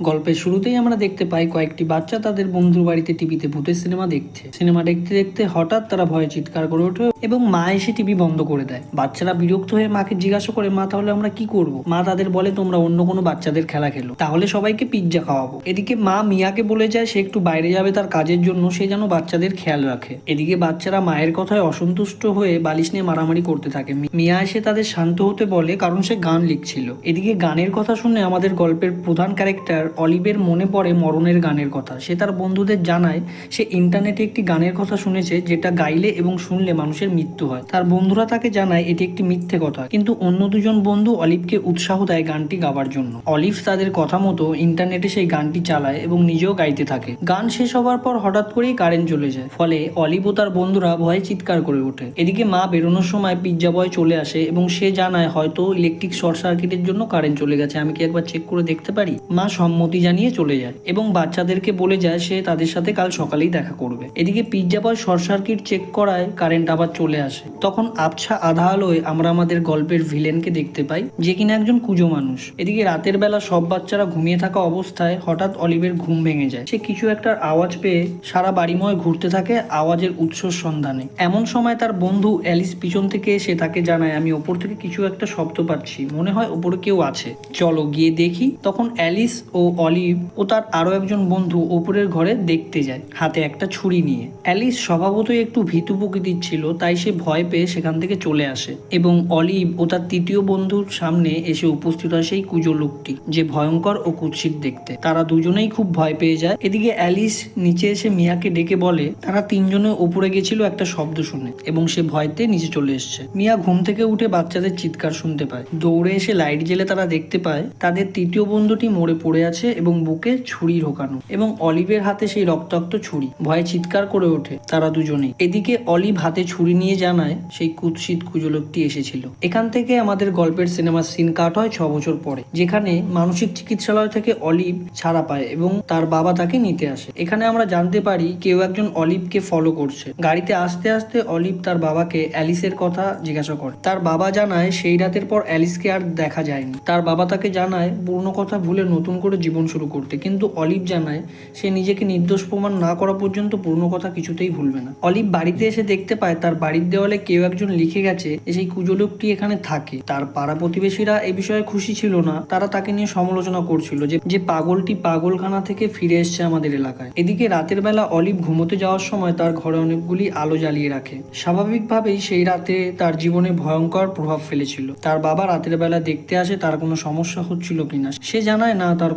গল্পের শুরুতেই আমরা দেখতে পাই কয়েকটি বাচ্চা তাদের বন্ধুর বাড়িতে টিভিতে ভূতের সিনেমা দেখতে দেখতে হঠাৎ তারা ভয়ে চিৎকার করে ওঠে এবং মা এসে টিভি বন্ধ করে দেয়। বাচ্চারা বিরক্ত হয়ে মাকে জিজ্ঞাসা করে, মা তাহলে আমরা কি করব? মা তাদের বলে, তোমরা অন্য কোনো বাচ্চাদের খেলা খেলো, তাহলে সবাইকে পিৎজা খাওয়াবো। এদিকে মা মিয়াকে বলে যায় সে একটু বাইরে যাবে তার কাজের জন্য, সে যেন বাচ্চাদের খেয়াল রাখে। এদিকে বাচ্চারা মায়ের কথায় অসন্তুষ্ট হয়ে বালিশ নিয়ে মারামারি করতে থাকে। মিয়া এসে তাদের শান্ত হতে বলে কারণ সে গান লিখছিল। এদিকে গানের কথা শুনে আমাদের গল্পের প্রধান ক্যারেক্টার অলিভের মনে পড়ে মরণের গানের কথা। সে তার বন্ধুদের জানায় সে ইন্টারনেটে একটি গানের কথা শুনেছে যেটা গাইলে এবং শুনলে মানুষের মৃত্যু হয়। তার বন্ধুরা তাকে জানায় এটি একটি মিথ্যে কথা, কিন্তু অন্য দুজন বন্ধু অলিভকে উৎসাহ দেয় গানটি গাওয়ার জন্য। অলিভ তাদের কথা মতো ইন্টারনেটে সেই গানটি চালায় এবং নিজেও গাইতে থাকে। গান শেষ হওয়ার পর হঠাৎ করেই কারেন্ট চলে যায়, ফলে অলিভ ও তার বন্ধুরা ভয়ে চিৎকার করে ওঠে। এদিকে মা বেরোনোর সময় পিৎজা বয় চলে আসে এবং সে জানায় হয়তো ইলেকট্রিক শর্ট সার্কিটের জন্য কারেন্ট চলে গেছে, আমি কি একবার চেক করে দেখতে পারি? মা সম্মতি জানিয়ে চলে যায় এবং বাচ্চাদেরকে বলে যায় সে তাদের সাথে কাল সকালেই দেখা করবে। এদিকে পিৎজা বয় শর্ট সার্কিট চেক করায় কারেন্ট আবার চলে আসে। তখন আবছা আধা আলোয় আমরা আমাদের গল্পের ভিলেনকে দেখতে পাই, যে কিনা একজন কুজো মানুষ। এদিকে রাতের বেলা সব বাচ্চারা ঘুমিয়ে থাকা অবস্থায় হঠাৎ অলিভের ঘুম ভেঙে যায়। সে কিছু একটা আওয়াজ পেয়ে সারা বাড়িময় ঘুরতে থাকে আওয়াজের উৎসর সন্ধানে। এমন সময় তার বন্ধু অ্যালিস পিছন থেকে এসে তাকে জানায়, আমি ওপর থেকে কিছু একটা শব্দ পাচ্ছি, মনে হয় ওপরে কেউ আছে, চলো গিয়ে দেখি। তখন অ্যালিস ও অলিভ ও তার আরো একজন বন্ধু ওপরের ঘরে দেখতে যায়, হাতে একটা ছুরি নিয়ে। অ্যালিস স্বভাবতই একটু ভীতু প্রকৃতির ছিল, তাই সে ভয় পেয়ে সেখান থেকে চলে আসে এবং অলিভ ও তার তৃতীয় বন্ধুর সামনে এসে উপস্থিত হয় সেই কুজো লোকটি, যে ভয়ঙ্কর ও কুৎসিত দেখতে। তারা দুজনেই খুব ভয় পেয়ে যায়। এদিকে অ্যালিস নিচে এসে মিয়াকে ডেকে বলে তারা তিনজনে ওপরে গেছিল একটা শব্দ শুনে এবং সে ভয়তে নিচে চলে এসছে। মিয়া ঘুম থেকে উঠে বাচ্চাদের চিৎকার শুনতে পায়। দৌড়ে এসে লাইট জ্বেলে তারা দেখতে পায় তাদের তৃতীয় বন্ধুটি মরে পড়ে আছে এবং বুকে ছুরি ঢোকানো, এবং অলিভের হাতে সেই রক্তাক্ত ছুরি। ভয়ে চিৎকার করে ওঠে তারা দুজনেই। এদিকে অলিভ হাতে ছুরি নিয়ে জানায় সেই কুৎসিত কুজো লোকটি এসেছিল। এখান থেকে আমাদের গল্পের সিনেমার সিন কাট হয় 6 বছর পরে, যেখানে মানসিক চিকিৎসালয় থেকে অলিভ ছাড়া পায় এবং তার বাবা তাকে নিতে আসে। এখানে আমরা জানতে পারি কেউ একজন অলিভকে ফলো করছে। গাড়িতে আসতে আসতে অলিভ তার বাবাকে অ্যালিসের কথা জিজ্ঞাসা করে। তার বাবা জানায় সেই রাতের পর অ্যালিসকে আর দেখা যায়নি। তার বাবা তাকে জানায় পুরনো কথা ভুলে নতুন করে জীবন শুরু করতে, কিন্তু অলিভ জানায় সে নিজেকে নির্দোষ প্রমাণ না করা পর্যন্ত পুরনো কথা কিছুতেই ভুলবে না। অলিভ বাড়িতে এসে দেখতে পায় তার বাড়ির দেওয়ালে কেউ একজন লিখে গেছে যে সেই কুজো লোকটি এখানে থাকে। তার পাড়া প্রতিবেশীরা এই বিষয়ে খুশি ছিল না, তারা তাকে নিয়ে সমালোচনা করছিল যে পাগলটি পাগলখানা থেকে ফিরে এসছে আমাদের এলাকায়। এদিকে রাতের বেলা অলিভ ঘুমোতে যাওয়ার সময় তার ঘরে অনেকগুলি আলো জ্বালিয়ে রাখে। স্বাভাবিকভাবেই সেই রাতে তার জীবনে ভয়ঙ্কর প্রভাব ফেলেছিল। তার বাবা রাতের বেলা দেখতে আসে তার কোনো সমস্যা হচ্ছিল কিনা। সে জানায় না তার